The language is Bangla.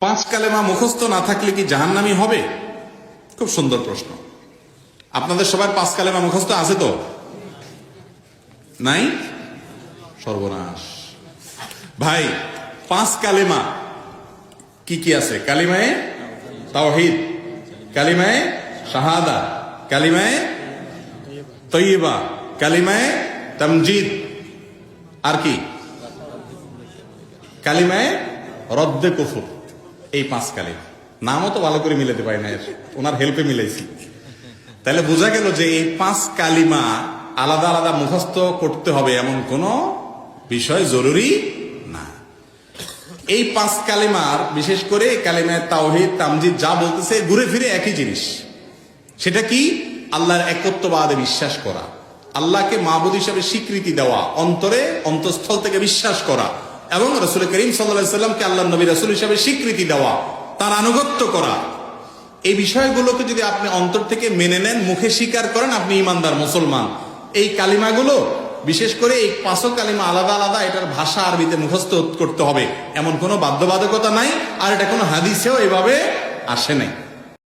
পাঁচ কালেমা মুখস্থ না থাকলে কি জাহান্নামী হবে? খুব সুন্দর প্রশ্ন। আপনাদের সবার পাঁচ কালেমা মুখস্থ আছে তো? নাই? সর্বনাশ ভাই। পাঁচ কালেমা কি কি আছে? কালিমায়ে তাওহীদ, কালিমায়ে শাহাদা, কালিমায়ে তয়্যিবা, কালিমায়ে তামজিদ, আর কি কালিমায়ে রদ্দে কুফর। এই পাঁচ কালিমা নামও তো ভালো করে মিলাতে পারি না, ওনার হেল্পে মিলাইছি। তাহলে বোঝা গেল যে এই পাঁচ কালিমা আলাদা আলাদা মুখস্থ করতে হবে এমন কোন বিষয় জরুরি না। এই পাঁচ কালিমার বিশেষ করে কালিমায়ে তাওহীদ, তামজিদ যা বলতেছে ঘুরে ফিরে একই জিনিস। সেটা কি? আল্লাহর একত্ববাদে বিশ্বাস করা, আল্লাহকে মাবুদ হিসাবে স্বীকৃতি দেওয়া, অন্তরে অন্তঃস্থল থেকে বিশ্বাস করা, এবং রাসূল করিম সাল্লাল্লাহু আলাইহি সাল্লামকে আল্লাহর নবী রাসূল হিসাবে স্বীকৃতি দেওয়া, তার আনুগত্য করা। এই বিষয়গুলোকে যদি আপনি অন্তর থেকে মেনে নেন, মুখে স্বীকার করেন, আপনি ঈমানদার মুসলমান। এই কালিমাগুলো বিশেষ করে এই পাঁচ কালিমা আলাদা আলাদা, এটার ভাষা আরবিতে মুখস্থ করতে হবে এমন কোনো বাধ্যবাধকতা নাই, আর এটা কোনো হাদিসেও এভাবে আসে নাই।